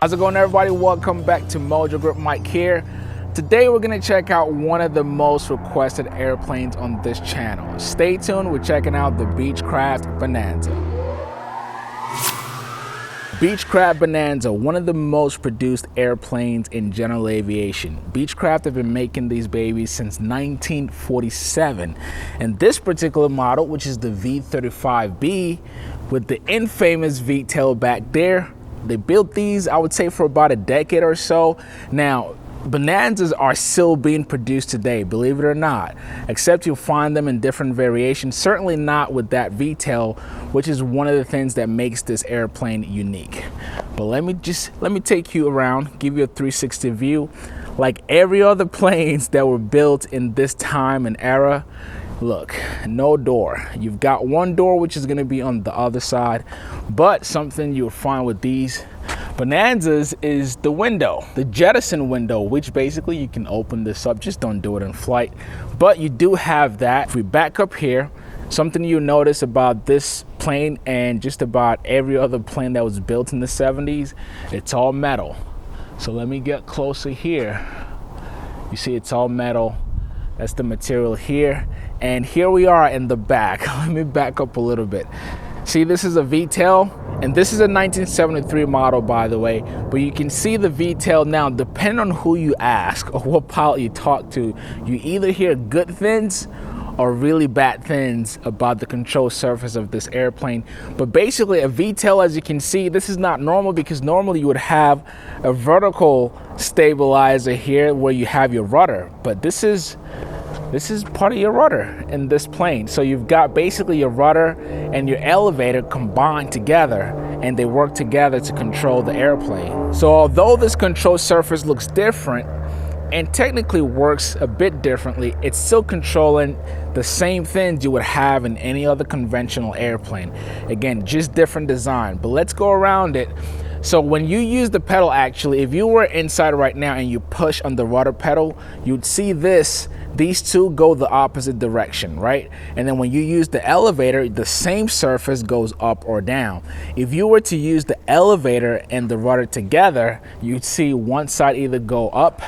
How's it going, everybody? Welcome back to Mojo Grip. Mike here. Today we're going to check out one of the most requested airplanes on this channel. Stay tuned, we're checking out the Beechcraft Bonanza. Beechcraft Bonanza, one of the most produced airplanes in general aviation. Beechcraft have been making these babies since 1947. And this particular model, which is the V35B, with the infamous V-tail back there, they built these, I would say, for about a decade or so. Now, Bonanzas are still being produced today, believe it or not, except you'll find them in different variations, certainly not with that V-tail, which is one of the things that makes this airplane unique. But let me take you around, give you a 360 view. Like every other planes that were built in this time and era, look, no door. You've got one door, which is going to be on the other side, but something you'll find with these Bonanzas is the window, the jettison window, which basically you can open this up. Just don't do it in flight, but you do have that. If we back up here, something you notice about this plane and just about every other plane that was built in the 70s, it's all metal. So let me get closer here. You see it's all metal. That's the material here. And here we are in the back. Let me back up a little bit. See, this is a V-tail, and this is a 1973 model, by the way, but you can see the V-tail now. Depending on who you ask or what pilot you talk to, you either hear good things or really bad things about the control surface of this airplane. But basically a V-tail, as you can see, this is not normal, because normally you would have a vertical stabilizer here where you have your rudder, but this is part of your rudder in this plane. So you've got basically your rudder and your elevator combined together, and they work together to control the airplane. So although this control surface looks different and technically works a bit differently, it's still controlling the same things you would have in any other conventional airplane. Again, just different design, but let's go around it. So when you use the pedal, actually, if you were inside right now and you push on the rudder pedal, you'd see these two go the opposite direction, right? And then when you use the elevator, the same surface goes up or down. If you were to use the elevator and the rudder together, you'd see one side either go up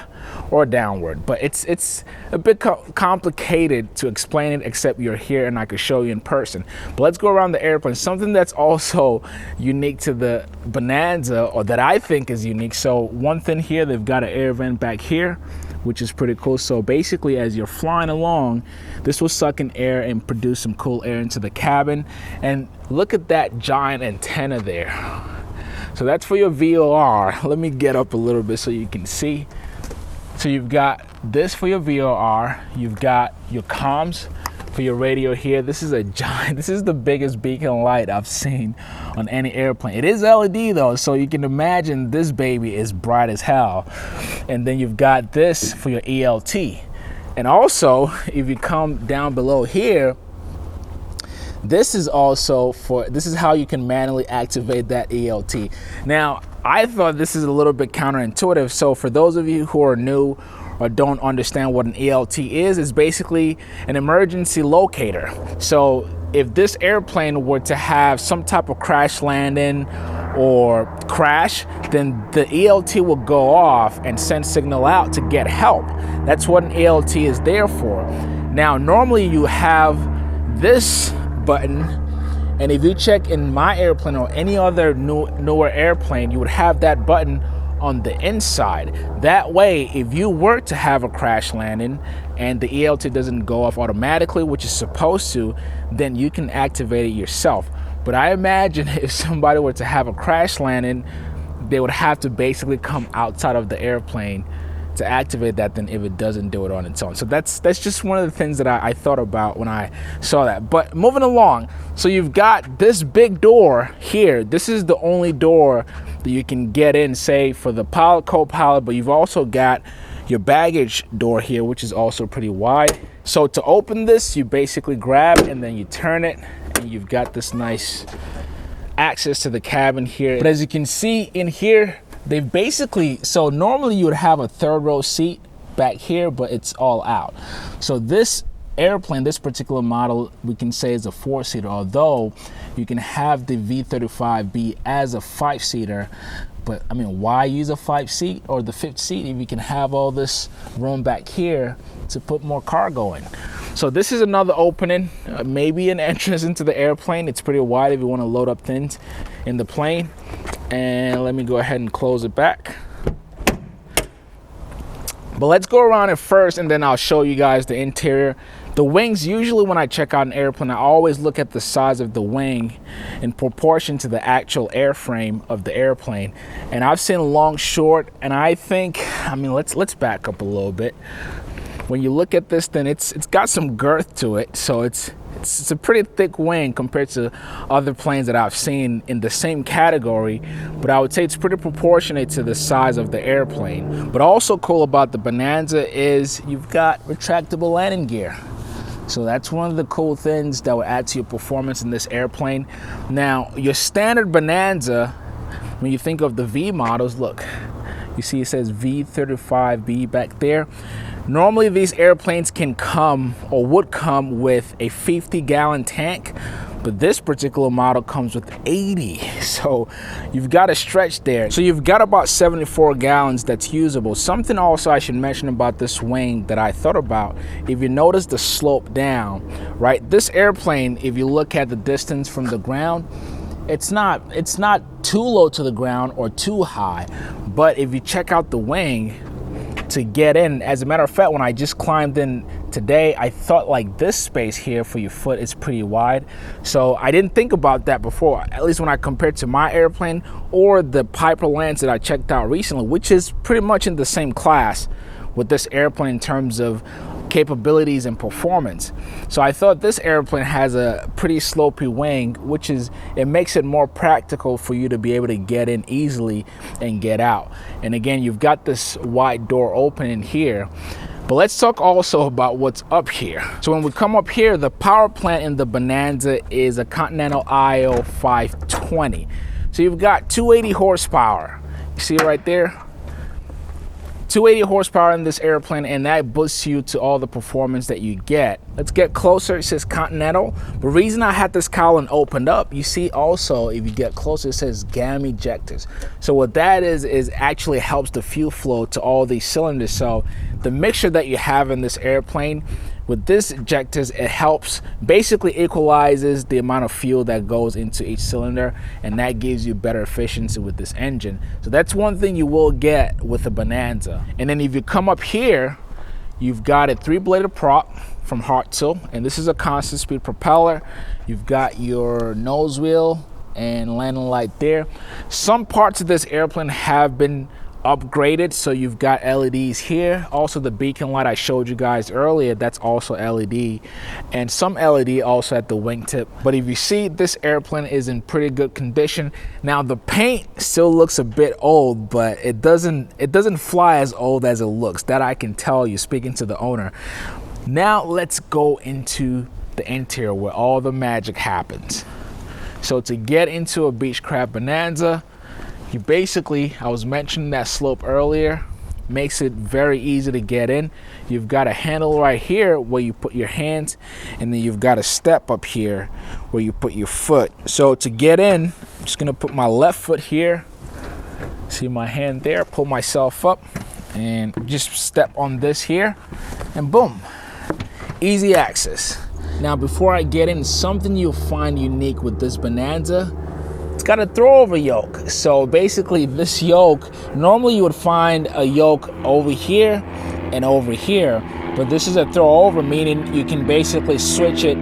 or downward. But it's a bit complicated to explain it, except you're here and I could show you in person. But let's go around the airplane. Something that's also unique to the Bonanza, or that I think is unique. So one thing here, they've got an air vent back here, which is pretty cool. So basically, as you're flying along, this will suck in air and produce some cool air into the cabin. And look at that giant antenna there. So that's for your VOR. Let me get up a little bit so you can see. So you've got this for your VOR, you've got your comms for your radio here. This is a giant, this is the biggest beacon light I've seen on any airplane. It is LED though, so you can imagine this baby is bright as hell. And then you've got this for your ELT. And also, if you come down below here, this is how you can manually activate that ELT. Now, I thought this is a little bit counterintuitive. So for those of you who are new or don't understand what an ELT is, it's basically an emergency locator. So if this airplane were to have some type of crash landing or crash, then the ELT will go off and send signal out to get help. That's what an ELT is there for. Now, normally you have this button, and if you check in my airplane or any other newer airplane, you would have that button on the inside. That way, if you were to have a crash landing and the ELT doesn't go off automatically, which is supposed to, then you can activate it yourself. But I imagine if somebody were to have a crash landing, they would have to basically come outside of the airplane to activate that, than if it doesn't do it on its own. So that's just one of the things that I thought about when I saw that. But moving along, so you've got this big door here. This is the only door that you can get in, say, for the pilot, co-pilot, but you've also got your baggage door here, which is also pretty wide. So to open this, you basically grab and then you turn it, and you've got this nice access to the cabin here. But as you can see in here, they've basically, so normally you would have a third row seat back here, but it's all out. So this airplane, this particular model, we can say is a 4-seater, although you can have the V35B as a 5-seater. But I mean, why use a 5-seat or the 5th seat if you can have all this room back here to put more cargo in? So this is another opening, maybe an entrance into the airplane. It's pretty wide if you want to load up things in the plane. And let me go ahead and close it back. But let's go around it first, and then I'll show you guys the interior. The wings, usually when I check out an airplane, I always look at the size of the wing in proportion to the actual airframe of the airplane. And I've seen long, short, and I think, I mean, let's back up a little bit. When you look at this, then it's got some girth to it, so it's a pretty thick wing compared to other planes that I've seen in the same category, but I would say it's pretty proportionate to the size of the airplane. But also cool about the Bonanza is you've got retractable landing gear. So that's one of the cool things that will add to your performance in this airplane. Now, your standard Bonanza, when you think of the V models, look, you see it says V35B back there. Normally these airplanes can come or would come with a 50-gallon tank, but this particular model comes with 80. So you've got a stretch there. So you've got about 74 gallons that's usable. Something also I should mention about this wing that I thought about, if you notice the slope down, right? This airplane, if you look at the distance from the ground, it's not too low to the ground or too high, but if you check out the wing to get in, as a matter of fact, when I just climbed in today, I thought like this space here for your foot is pretty wide. So I didn't think about that before, at least when I compared to my airplane or the Piper Lance that I checked out recently, which is pretty much in the same class with this airplane in terms of capabilities and performance. So I thought this airplane has a pretty slopey wing, which it makes it more practical for you to be able to get in easily and get out. And again, you've got this wide door opening here. But let's talk also about what's up here. So when we come up here, the power plant in the Bonanza is a Continental IO 520. So you've got 280 horsepower. You see it right there? 280 horsepower in this airplane, and that boosts you to all the performance that you get. Let's get closer. It says Continental. The reason I had this cowling opened up, you see also, if you get closer, it says GAM ejectors. So what that is actually helps the fuel flow to all these cylinders. So the mixture that you have in this airplane with this ejectors, it helps basically equalizes the amount of fuel that goes into each cylinder, and that gives you better efficiency with this engine. So that's one thing you will get with a Bonanza. And then if you come up here, you've got a 3-bladed prop from Hartzell, and this is a constant speed propeller. You've got your nose wheel and landing light there. Some parts of this airplane have been upgraded, so you've got LEDs here. Also the beacon light I showed you guys earlier, that's also LED, and some LED also at the wingtip. But if you see, this airplane is in pretty good condition. Now the paint still looks a bit old, but it doesn't fly as old as it looks. That I can tell you speaking to the owner. Now let's go into the interior where all the magic happens. So to get into a Beechcraft Bonanza, you basically, I was mentioning that slope earlier, makes it very easy to get in. You've got a handle right here where you put your hands, and then you've got a step up here where you put your foot. So to get in, I'm just gonna put my left foot here. See my hand there, pull myself up and just step on this here, and boom, easy access. Now before I get in, something you'll find unique with this Bonanza, it's got a throwover yoke. So basically this yoke, normally you would find a yoke over here and over here, but this is a throwover, meaning you can basically switch it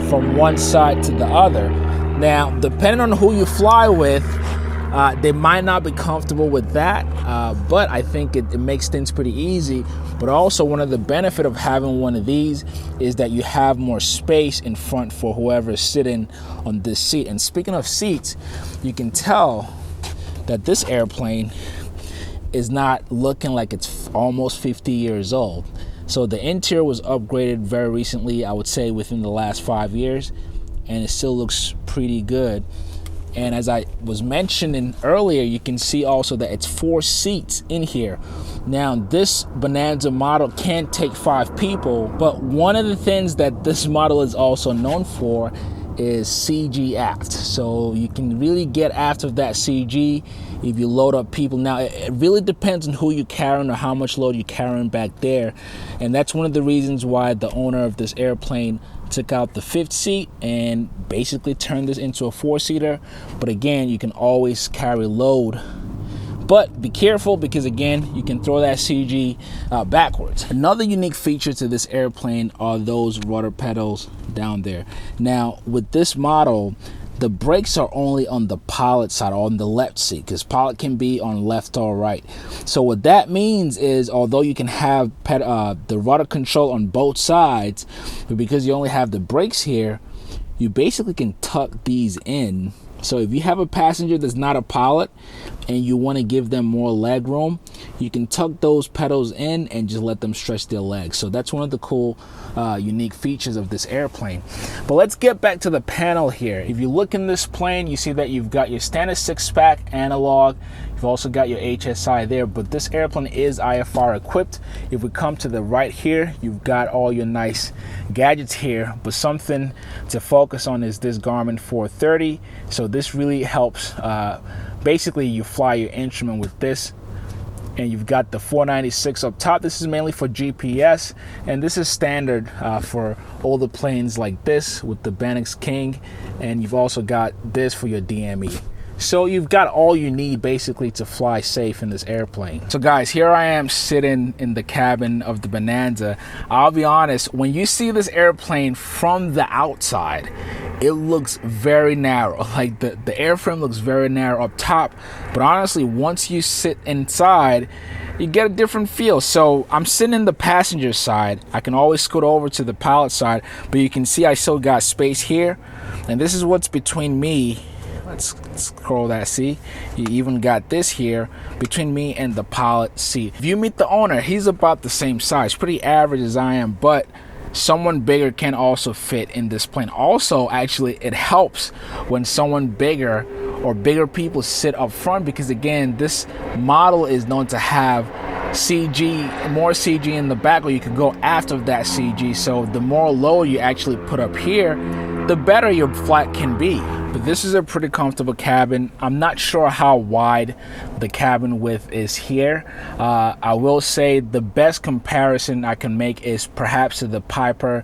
from one side to the other. Now, depending on who you fly with, they might not be comfortable with that, but I think it makes things pretty easy. But also one of the benefits of having one of these is that you have more space in front for whoever is sitting on this seat. And speaking of seats, you can tell that this airplane is not looking like it's almost 50 years old. So the interior was upgraded very recently, I would say within the last 5 years, and it still looks pretty good. And as I was mentioning earlier, you can see also that it's 4 seats in here. Now, this Bonanza model can take 5 people, but one of the things that this model is also known for is CG aft, so you can really get aft of that CG if you load up people. Now it really depends on who you're carrying or how much load you're carrying back there, and that's one of the reasons why the owner of this airplane took out the fifth seat and basically turned this into a four-seater. But again, you can always carry load, but be careful because again, you can throw that CG backwards. Another unique feature to this airplane are those rudder pedals down there. Now with this model, the brakes are only on the pilot side, or on the left seat, because pilot can be on left or right. So what that means is, although you can have the rudder control on both sides, but because you only have the brakes here, you basically can tuck these in. So if you have a passenger that's not a pilot and you want to give them more leg room, you can tuck those pedals in and just let them stretch their legs. So that's one of the cool unique features of this airplane. But let's get back to the panel here. If you look in this plane, you see that you've got your standard 6-pack analog. You've also got your HSI there, but this airplane is IFR equipped. If we come to the right here, you've got all your nice gadgets here, but something to focus on is this Garmin 430. So this really helps. Basically, you fly your instrument with this, and you've got the 496 up top. This is mainly for GPS, and this is standard for older planes like this with the Bannex King, and you've also got this for your DME. So you've got all you need basically to fly safe in this airplane. So guys, here I am sitting in the cabin of the Bonanza. I'll be honest, when you see this airplane from the outside, it looks very narrow. Like the airframe looks very narrow up top, but honestly, once you sit inside, you get a different feel. So I'm sitting in the passenger side. I can always scoot over to the pilot side, but you can see I still got space here, and this is what's between me. Let's scroll that. See, you even got this here between me and the pilot seat. If you meet the owner, he's about the same size, pretty average as I am, but someone bigger can also fit in this plane. Also, actually, it helps when someone bigger or bigger people sit up front, because again, this model is known to have more CG in the back, or you can go after that CG. So the more load you actually put up here, the better your flight can be. But this is a pretty comfortable cabin. I'm not sure how wide the cabin width is here. I will say the best comparison I can make is perhaps to the Piper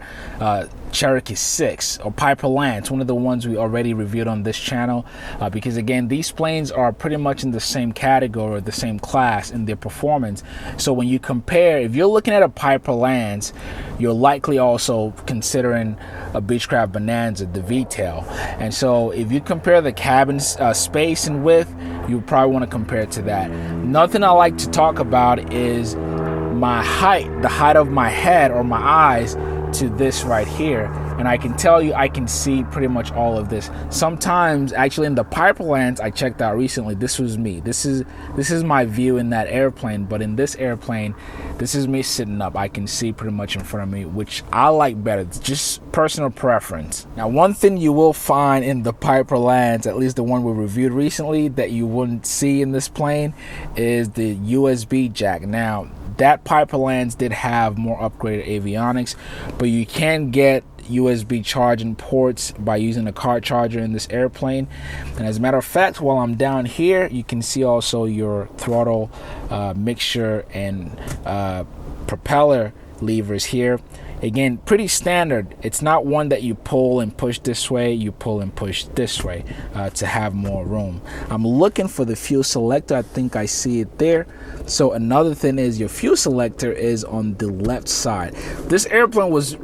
Cherokee 6 or Piper Lance, one of the ones we already reviewed on this channel, because again, these planes are pretty much in the same category, the same class in their performance. So when you compare, if you're looking at a Piper Lance, you're likely also considering a Beechcraft Bonanza, the V-tail. And so if you compare the cabin space and width, you probably want to compare it to that. Nothing I like to talk about is my height, the height of my head or my eyes to this right here, and I can tell you I can see pretty much all of this. Sometimes actually in the Piper Lance I checked out recently, this was me. This is my view in that airplane, but in this airplane, this is me sitting up. I can see pretty much in front of me, which I like better. It's just personal preference. Now, one thing you will find in the Piper Lance, at least the one we reviewed recently, that you wouldn't see in this plane is the USB jack. Now, that Piper Lance did have more upgraded avionics, but you can get USB charging ports by using a car charger in this airplane. And as a matter of fact, while I'm down here, you can see also your throttle mixture and propeller levers here. Again, pretty standard. It's not one that you pull and push this way, you pull and push this way to have more room. I'm looking for the fuel selector. I think I see it there. So another thing is your fuel selector is on the left side. This airplane was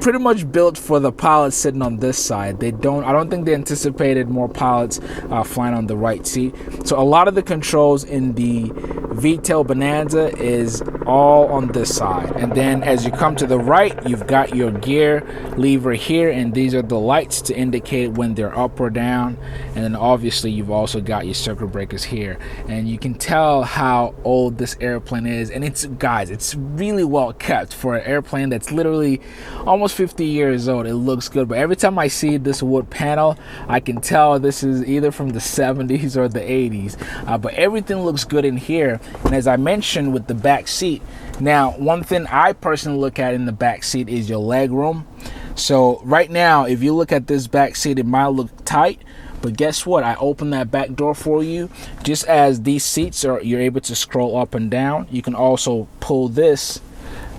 pretty much built for the pilots sitting on this side. I don't think they anticipated more pilots flying on the right seat. So a lot of the controls in the V-tail Bonanza is all on this side. And then as you come to the right, you've got your gear lever here, and these are the lights to indicate when they're up or down. And then obviously you've also got your circuit breakers here. And you can tell how old this airplane is, and it's really well kept for an airplane that's literally almost 50 years old. It looks good, but every time I see this wood panel, I can tell this is either from the 70s or the 80s. But everything looks good in here. And as I mentioned with the back seat, now one thing I personally look at in the back seat is your leg room. So right now, if you look at this back seat, it might look tight, but guess what? I opened that back door for you. Just as these seats you're able to scroll up and down. You can also pull this.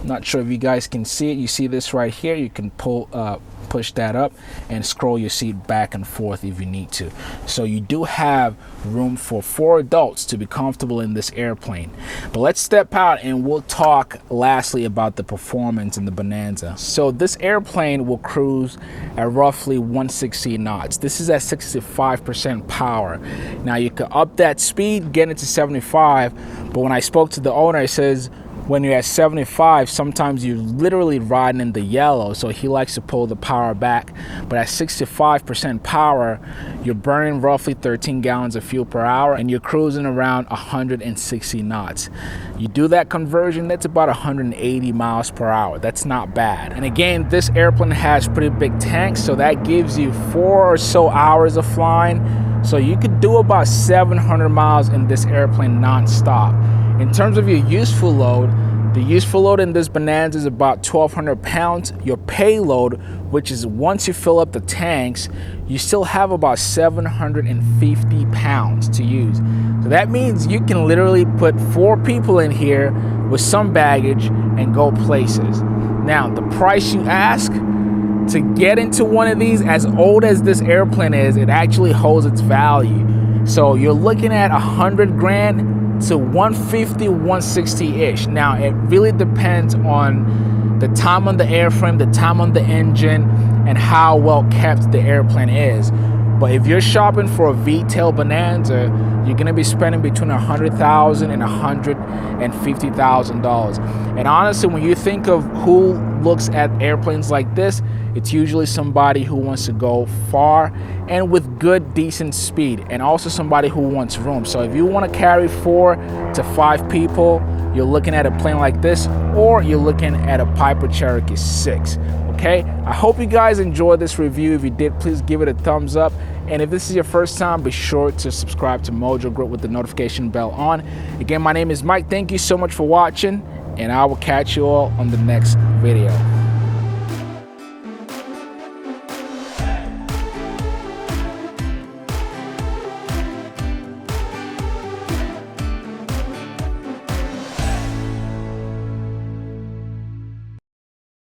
Not sure if you guys can see it. You see this right here. You can push that up and scroll your seat back and forth if you need to. So you do have room for 4 adults to be comfortable in this airplane. But let's step out and we'll talk lastly about the performance in the Bonanza. So this airplane will cruise at roughly 160 knots. This is at 65% power. Now you can up that speed, get it to 75, but when I spoke to the owner, he says when you're at 75, sometimes you're literally riding in the yellow, so he likes to pull the power back. But at 65% power, you're burning roughly 13 gallons of fuel per hour, and you're cruising around 160 knots. You do that conversion, that's about 180 miles per hour. That's not bad. And again, this airplane has pretty big tanks, so that gives you 4 or so hours of flying. So you could do about 700 miles in this airplane non-stop. In terms of your useful load, the useful load in this Bonanza is about 1,200 pounds. Your payload, which is once you fill up the tanks, you still have about 750 pounds to use. So that means you can literally put 4 people in here with some baggage and go places. Now, the price you ask to get into one of these, as old as this airplane is, it actually holds its value. So you're looking at 100 grand to 150, 160-ish. Now, it really depends on the time on the airframe, the time on the engine, and how well kept the airplane is. But if you're shopping for a V-tail Bonanza, you're gonna be spending between $100,000 and $150,000. And honestly, when you think of who looks at airplanes like this, it's usually somebody who wants to go far and with good, decent speed, and also somebody who wants room. So if you want to carry 4 to 5 people, you're looking at a plane like this, or you're looking at a Piper Cherokee 6. Okay, I hope you guys enjoyed this review. If you did, please give it a thumbs up. And if this is your first time, be sure to subscribe to Mojo Grip with the notification bell on. Again, my name is Mike. Thank you so much for watching, and I will catch you all on the next video.